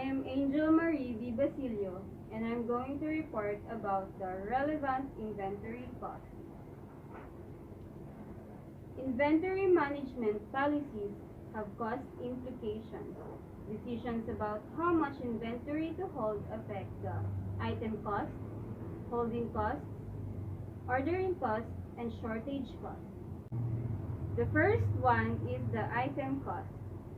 am Angel Marie D. Basilio, and I'm going to report about the relevant inventory cost. Inventory management policies have cost implications. Decisions about how much inventory to hold affect the item cost, holding costs, ordering costs, and shortage costs. The first one is the item cost.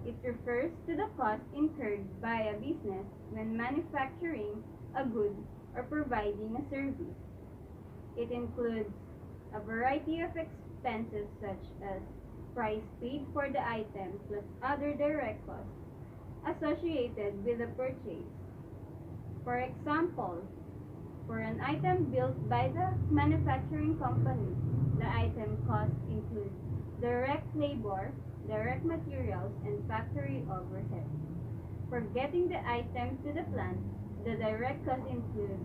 It refers to the cost incurred by a business when manufacturing a good or providing a service. It includes a variety of expenses such as price paid for the item plus other direct costs associated with the purchase. For example, for an item built by the manufacturing company, the item cost includes direct labor, direct materials, and factory overhead. For getting the item to the plant, the direct costs include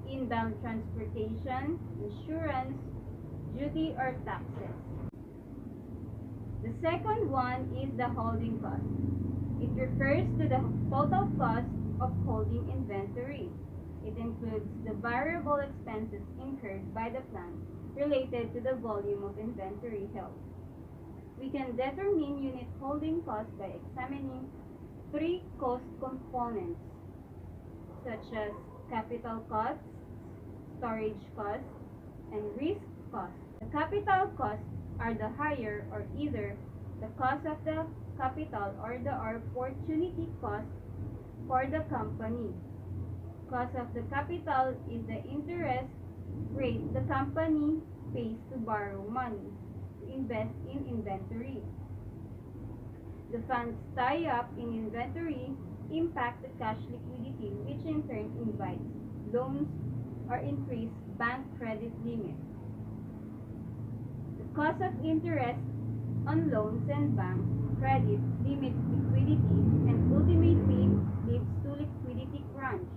inbound transportation, insurance, duty, or taxes. The second one is the holding cost. It refers to the total cost of holding inventory. It includes the variable expenses incurred by the plant related to the volume of inventory held. We can determine unit holding cost by examining three cost components, such as capital costs, storage costs, and risk costs. The capital costs are the higher or either the cost of the capital or the opportunity cost for the company. Cost of the capital is the interest rate the company pays to borrow money to invest in inventory. The funds tied up in inventory impact the cash liquidity, which in turn invites loans or increase bank credit limits. The cost of interest on loans and bank credit limits liquidity and ultimately leads to liquidity crunch.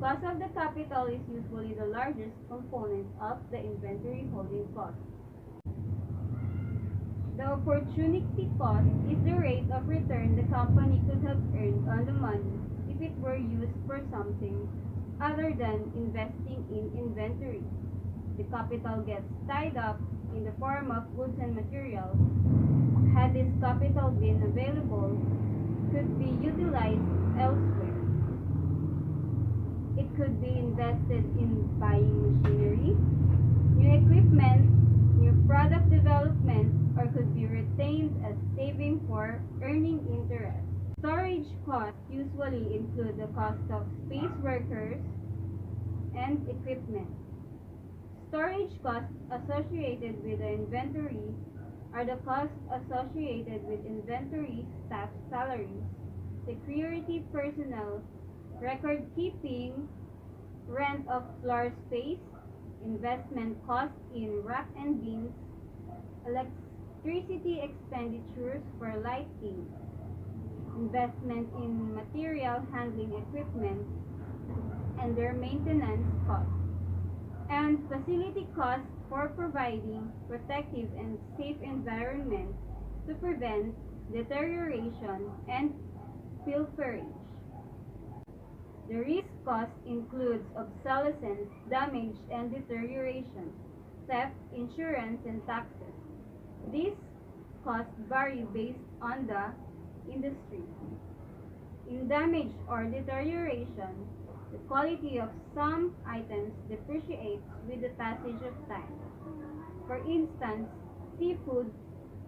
Cost of the capital is usually the largest component of the inventory holding cost. The opportunity cost is the rate of return the company could have earned on the money if it were used for something other than investing in inventory. The capital gets tied up in the form of goods and materials. Had this capital been available, could be utilized elsewhere. It could be invested in buying machinery, new equipment, new product development, or could be retained as saving for earning interest. Storage costs usually include the cost of space, workers, and equipment. Storage costs associated with the inventory are the costs associated with inventory staff salaries, security personnel, record keeping, rent of floor space, investment costs in rack and bins, electricity expenditures for lighting, investment in material handling equipment, and their maintenance costs, and facility costs for providing protective and safe environments to prevent deterioration and pilferage. The risk cost includes obsolescence, damage, and deterioration, theft, insurance, and taxes. These costs vary based on the industry. In damage or deterioration, the quality of some items depreciates with the passage of time. For instance, seafood,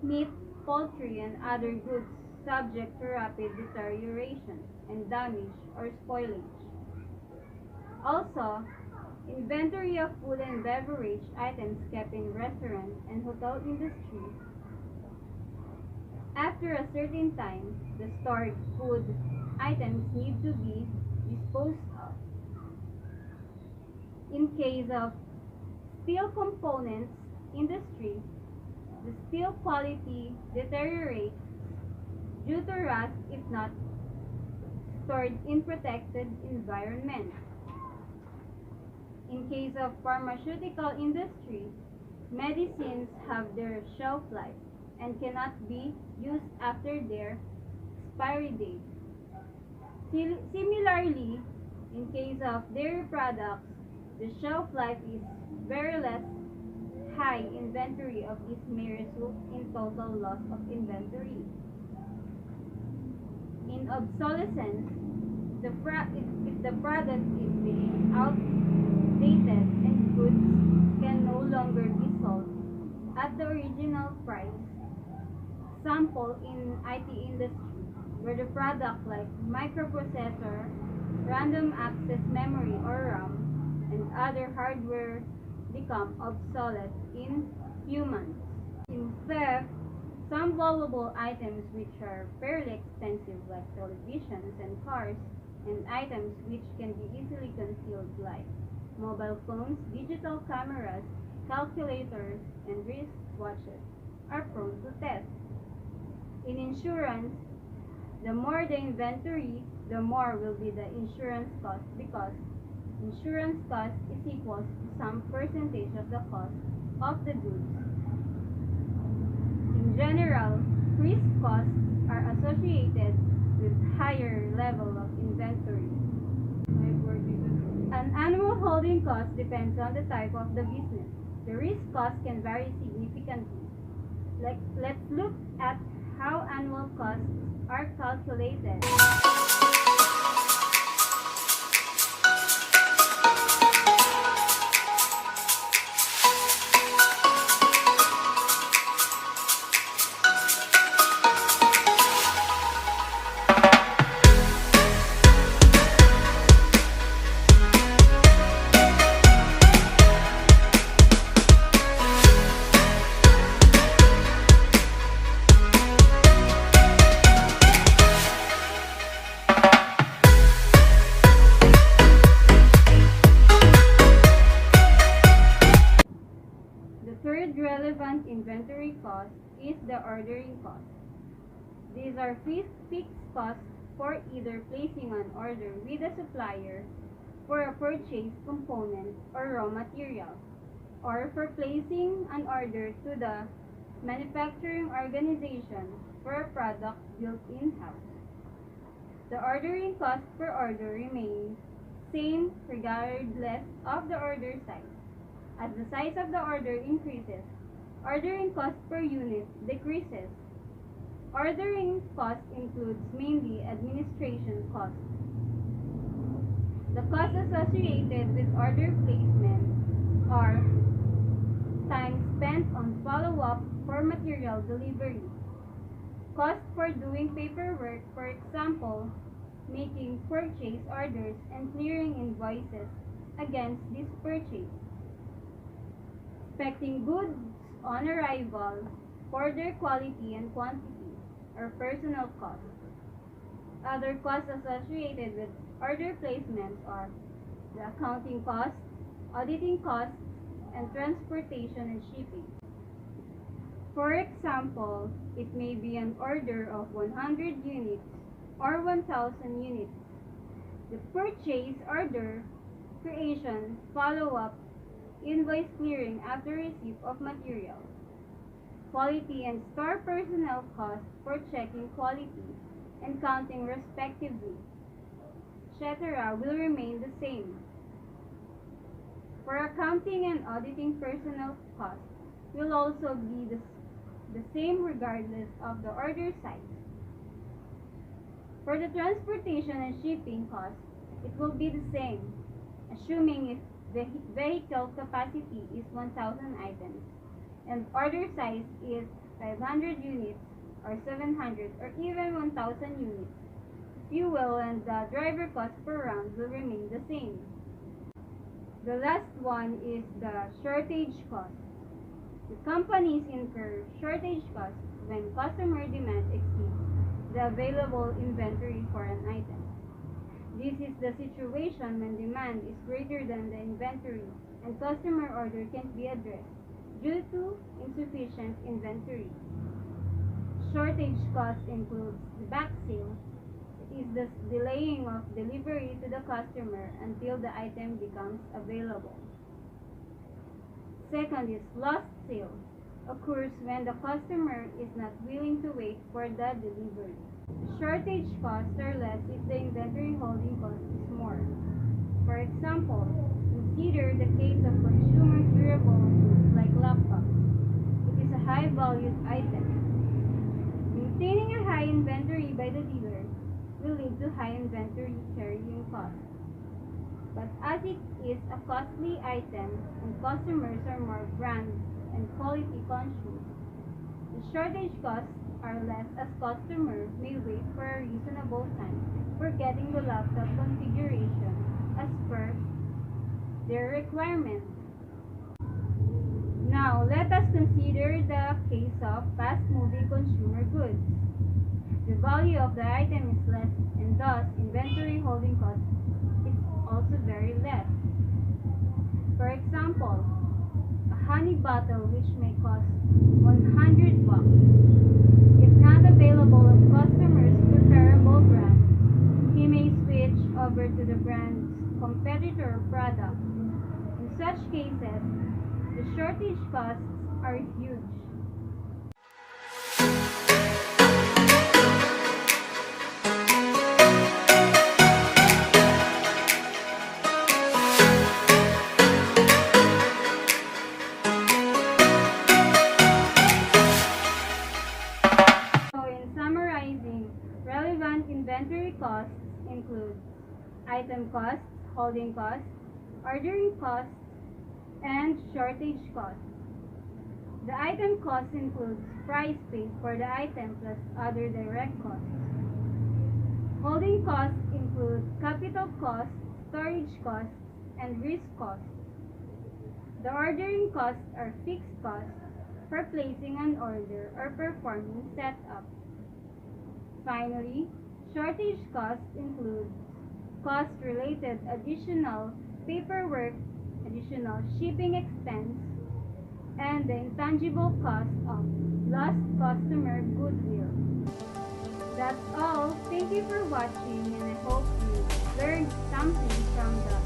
meat, poultry, and other goods subject to rapid deterioration and damage or spoilage. Also, inventory of food and beverage items kept in restaurant and hotel industry. After a certain time, the stored food items need to be disposed of. In case of steel components industry, the steel quality deteriorates due to rust if not stored in protected environment. In case of pharmaceutical industry, medicines have their shelf life and cannot be used after their expiry date. Similarly, in case of dairy products, the shelf life is very less high inventory of this may result in total loss of inventory. In obsolescence, if the product is being outdated and goods can no longer be sold at the original price, example in IT industry, where the product like microprocessor, random access memory or RAM, and other hardware become obsolete in few months. In theft, some valuable items which are fairly expensive like televisions and cars, and items which can be easily concealed like mobile phones, digital cameras, calculators, and wristwatches are prone to theft. In insurance, the more the inventory, the more will be the insurance cost because insurance cost is equal to some percentage of the cost of the goods. In general, risk costs are associated with higher level of inventory. An annual holding cost depends on the type of the business. The risk cost can vary significantly. Let's look at how annual costs are calculated. The third relevant inventory cost is the ordering cost. These are fixed costs for either placing an order with a supplier for a purchased component or raw material, or for placing an order to the manufacturing organization for a product built in-house. The ordering cost per order remains same regardless of the order size. As the size of the order increases, ordering cost per unit decreases. Ordering cost includes mainly administration costs. The costs associated with order placement are time spent on follow-up for material delivery, cost for doing paperwork, for example, making purchase orders and clearing invoices against this purchase, expecting goods on arrival for their quality and quantity, or personal costs. Other costs associated with order placements are the accounting costs, auditing costs, and transportation and shipping. For example, it may be an order of 100 units or 1,000 units. The purchase order, creation, follow-up, invoice clearing after receipt of material, quality and store personnel costs for checking quality and counting respectively, etc. will remain the same. For accounting and auditing personnel costs will also be the same regardless of the order size. For the transportation and shipping costs, it will be the same, assuming if the vehicle capacity is 1,000 items and order size is 500 units or 700 or even 1,000 units. Fuel and the driver cost per round will remain the same. The last one is the shortage cost. The companies incur shortage costs when customer demand exceeds the available inventory for an item. This is the situation when demand is greater than the inventory and customer order can't be addressed due to insufficient inventory. Shortage cost includes the back sale. It is the delaying of delivery to the customer until the item becomes available. Second is lost sale. Occurs when the customer is not willing to wait for the delivery. Shortage costs are less if the inventory holding cost is more. For example, consider the case of consumer durable goods like laptops. It is a high-valued item. Maintaining a high inventory by the dealer will lead to high inventory carrying costs. But as it is a costly item and customers are more brand and quality conscious, the shortage costs are less as customers may wait for a reasonable time for getting the laptop configuration as per their requirements. Now, let us consider the case of fast-moving consumer goods. The value of the item is less and thus inventory holding cost is also very less. For example, a honey bottle which may cost 100 bucks if not available of customers' preferable brand, he may switch over to the brand's competitor product. In such cases, the shortage costs are huge. So in summarizing, relevant inventory costs include item costs, holding costs, ordering costs, and shortage costs. The item cost includes price paid for the item plus other direct costs. Holding costs include capital costs, storage costs, and risk costs. The ordering costs are fixed costs for placing an order or performing setup. Finally, shortage costs include costs related additional paperwork, additional shipping expense, and the intangible cost of lost customer goodwill. That's all. Thank you for watching and I hope you learned something from the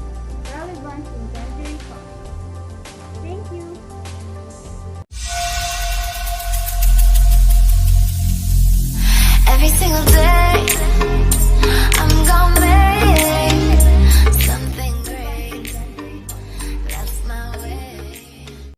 relevant inventory costs. Thank you. Every single day